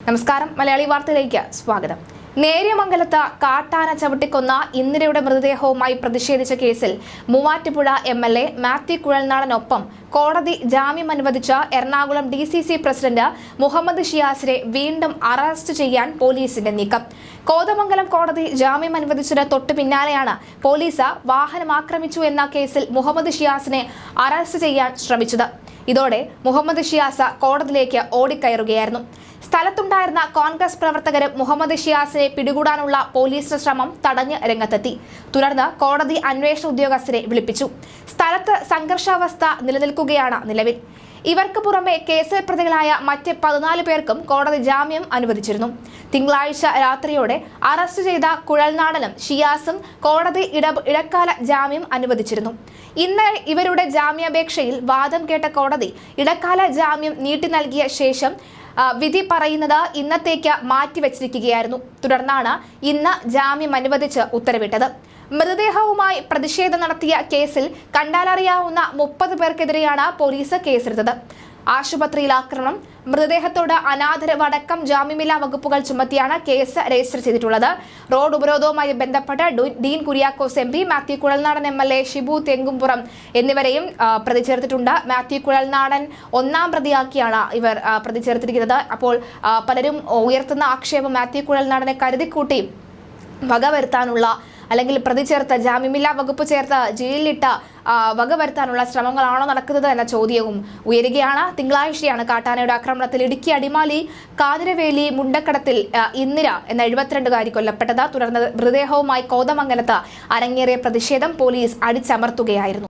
നമസ്കാരം, മലയാളി വാർത്തയിലേക്ക് സ്വാഗതം. നേര്യമംഗലത്ത് കാട്ടാന ചവിട്ടിക്കൊന്ന ഇന്ദിരയുടെ മൃതദേഹവുമായി പ്രതിഷേധിച്ച കേസിൽ മൂവാറ്റുപുഴ MLA മാത്യു കുഴൽനാടനൊപ്പം കോടതി ജാമ്യം അനുവദിച്ച എറണാകുളം DCC പ്രസിഡന്റ് മുഹമ്മദ് ഷിയാസിനെ വീണ്ടും അറസ്റ്റ് ചെയ്യാൻ പോലീസിന്റെ നീക്കം. കോതമംഗലം കോടതി ജാമ്യം അനുവദിച്ചതിന് തൊട്ടു പിന്നാലെയാണ് പോലീസ് വാഹനം ആക്രമിച്ചു എന്ന കേസിൽ മുഹമ്മദ് ഷിയാസിനെ അറസ്റ്റ് ചെയ്യാൻ ശ്രമിച്ചത്. ഇതോടെ മുഹമ്മദ് ഷിയാസ് കോടതിയിലേക്ക് ഓടിക്കയറുകയായിരുന്നു. സ്ഥലത്തുണ്ടായിരുന്ന കോൺഗ്രസ് പ്രവർത്തകരും മുഹമ്മദ് ഷിയാസിനെ പിടികൂടാനുള്ള പോലീസിന്റെ ശ്രമം തടഞ്ഞ് രംഗത്തെത്തി. തുടർന്ന് കോടതി അന്വേഷണ ഉദ്യോഗസ്ഥരെ വിളിപ്പിച്ചു. സ്ഥലത്ത് സംഘർഷാവസ്ഥ നിലനിൽക്കുകയാണ് നിലവിൽ. ഇവർക്ക് പുറമെ കേസിൽ പ്രതികളായ മറ്റ് 14 പേർക്കും കോടതി ജാമ്യം അനുവദിച്ചിരുന്നു. തിങ്കളാഴ്ച രാത്രിയോടെ അറസ്റ്റ് ചെയ്ത കുഴൽനാടനും ഷിയാസും കോടതി ഇടക്കാല ജാമ്യം അനുവദിച്ചിരുന്നു. ഇന്ന് ഇവരുടെ ജാമ്യാപേക്ഷയിൽ വാദം കേട്ട കോടതി ഇടക്കാല ജാമ്യം നീട്ടി നൽകിയ ശേഷം വിധി പറയുന്നത് ഇന്നത്തേക്ക് മാറ്റിവെച്ചിരിക്കുകയായിരുന്നു. തുടർന്നാണ് ഇന്ന് ജാമ്യം അനുവദിച്ച് ഉത്തരവിട്ടത്. മൃതദേഹവുമായി പ്രതിഷേധം നടത്തിയ കേസിൽ കണ്ടാലറിയാവുന്ന 30 പേർക്കെതിരെയാണ് പോലീസ് കേസെടുത്തത്. ആശുപത്രിയിൽ ആക്രമണം, മൃതദേഹത്തോട് അനാദരവ് അടക്കം ജാമ്യമില്ലാ വകുപ്പുകൾ ചുമത്തിയാണ് കേസ് രജിസ്റ്റർ ചെയ്തിട്ടുള്ളത്. റോഡ് ഉപരോധവുമായി ബന്ധപ്പെട്ട് ഡീൻ കുര്യാക്കോസ് MP, മാത്യു കുഴൽനാടൻ MLA, ഷിബു തെങ്കുംപുറം എന്നിവരെയും പ്രതി ചേർത്തിട്ടുണ്ട്. മാത്യു കുഴൽനാടൻ 1-ാം പ്രതിയാക്കിയാണ് ഇവർ പ്രതി ചേർത്തിരിക്കുന്നത്. അപ്പോൾ പലരും ഉയർത്തുന്ന ആക്ഷേപം മാത്യു കുഴൽനാടനെ കരുതിക്കൂട്ടി വകവരുത്താനുള്ള അല്ലെങ്കിൽ പ്രതി ചേർത്ത ജാമ്യമില്ലാ വകുപ്പ് ചേർത്ത് ജയിലിലിട്ട വകവരുത്താനുള്ള ശ്രമങ്ങളാണോ നടക്കുന്നത് എന്ന ചോദ്യവും ഉയരുകയാണ്. തിങ്കളാഴ്ചയാണ് കാട്ടാനയുടെ ആക്രമണത്തിൽ ഇടുക്കി അടിമാലി കാഞ്ഞിരവേലി മുണ്ടക്കടത്തിൽ ഇന്ദിര എന്ന 72-കാരി കൊല്ലപ്പെട്ടത്. തുടർന്ന് മൃതദേഹവുമായി കോതമംഗലത്ത് അരങ്ങേറിയ പ്രതിഷേധം പോലീസ് അടിച്ചമർത്തുകയായിരുന്നു.